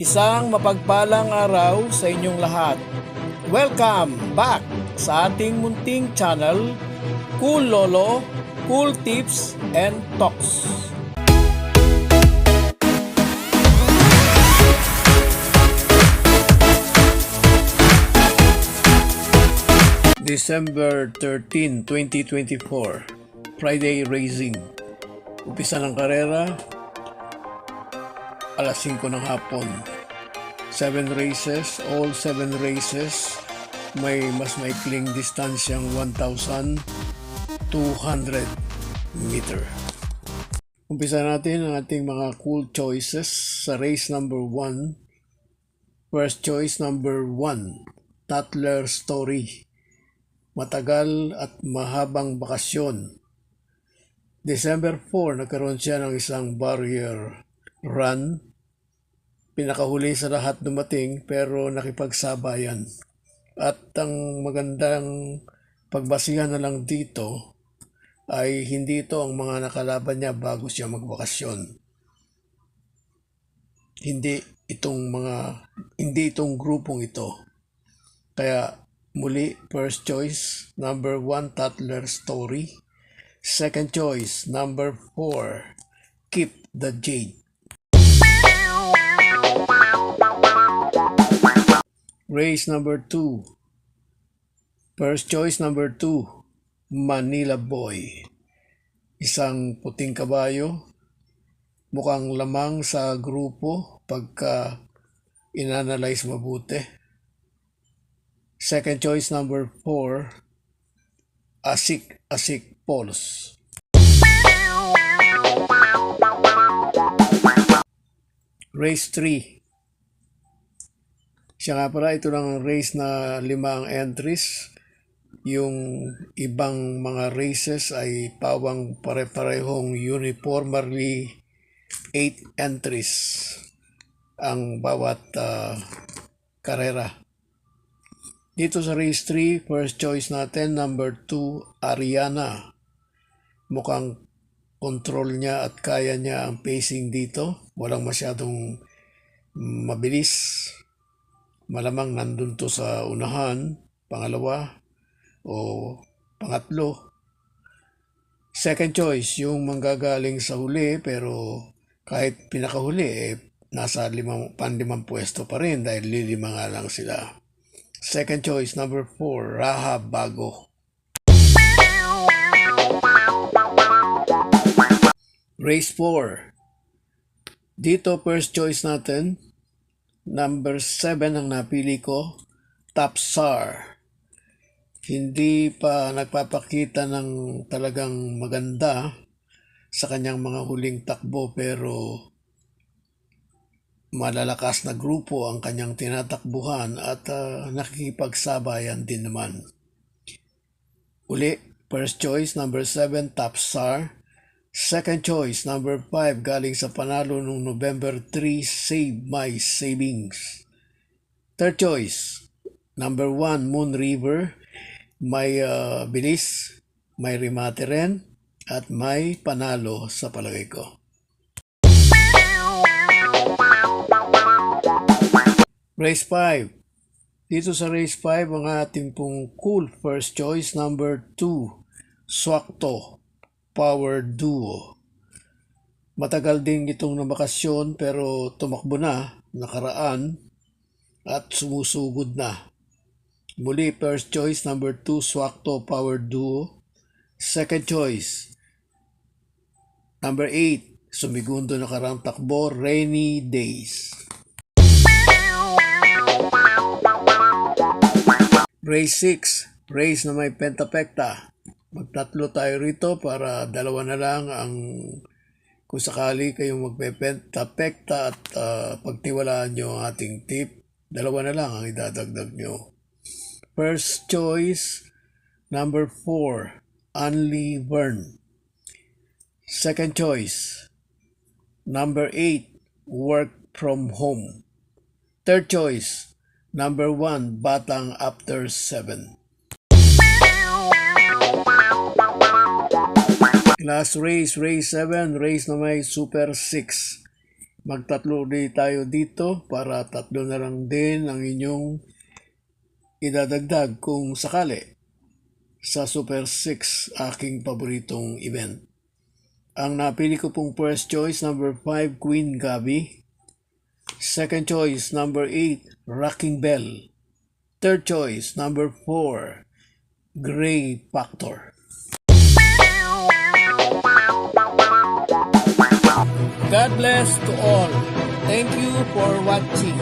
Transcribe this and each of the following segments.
Isang mapagpalang araw sa inyong lahat. Welcome back sa ating munting channel, Cool Lolo, Cool Tips and Talks. December 13, 2024, Friday Racing. Umpisa ng karera, alas 5 ng hapon. 7 races, all 7 races may mas maikling distansyang 1,200 meter. Umpisa natin ang ating mga cool choices sa race number 1. First choice number 1, Tatler Story. Matagal at mahabang bakasyon. December 4, nagkaroon siya ng isang barrier run. Pinakahuli sa lahat dumating pero nakipagsabayan. At ang magandang pagbasihan na lang dito ay hindi ito ang mga nakalaban niya bago siya magbakasyon. Hindi itong grupong ito. Kaya muli, first choice, number 1, Tatler Story. Second choice, number 4, Keep the Jade. Race number 2. First choice number 2, Manila Boy. Isang puting kabayo, mukhang lamang sa grupo pagka inanalyze mabuti. Second choice number 4, Asik Polos. Race 3. Siya nga pala, ito lang ang race na 5 ang entries. Yung ibang mga races ay pawang pare-parehong uniformly 8 entries ang bawat karera. Dito sa race 3, first choice natin, number 2, Ariana. Mukhang control niya at kaya niya ang pacing dito. Walang masyadong mabilis. Malamang nandun to sa unahan, pangalawa o pangatlo. Second choice, yung manggagaling sa huli pero kahit pinakahuli, nasa 5 pwesto pa rin dahil lilima nga lang sila. Second choice, number 4, Raha Bago. Race 4. Dito, first choice natin, number 7 ang napili ko, Top Star. Hindi pa nagpapakita ng talagang maganda sa kanyang mga huling takbo pero malalakas na grupo ang kanyang tinatakbuhan at nakikipagsabayan din naman. Uli, first choice, number 7, Top Star. Second choice, number 5, galing sa panalo noong November 3, Save My Savings. Third choice, number 1, Moon River. May bilis, may remate rin, at may panalo sa palagay ko. Race 5. Dito sa race 5, ang ating pong cool first choice, number 2, Swakto Power Duo. Matagal din itong nabakasyon pero tumakbo na, nakaraan, at sumusugod na. Muli, first choice, number 2, Swakto Power Duo. Second choice, number 8, Sumigundo nakarang takbo, Rainy Days. Race 6, race na may pentapekta. Magtatlo tayo rito para 2 na lang ang kung sakali kayong magpepenta-pekta at pagtiwalaan nyo ang ating tip, 2 na lang ang idadagdag nyo. First choice, number 4, Only Vern. Second choice, number 8, Work From Home. Third choice, number 1, Batang After 7. Last race, race 7, race na may Super 6. Magtatlo ulit tayo dito para tatlo na lang din ang inyong idadagdag kung sakali sa Super 6, aking paboritong event. Ang napili ko pong first choice, number 5, Queen Gabi. Second choice, number 8, Rocking Bell. Third choice, number 4, Gray Factor. God bless to all. Thank you for watching.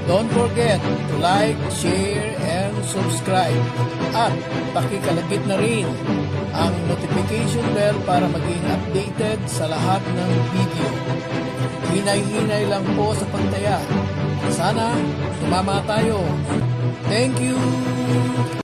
Don't forget to like, share, and subscribe. At pakikalagit na rin ang notification bell para maging updated sa lahat ng video. Hinay-hinay lang po sa pagtaya. Sana tumama tayo. Thank you!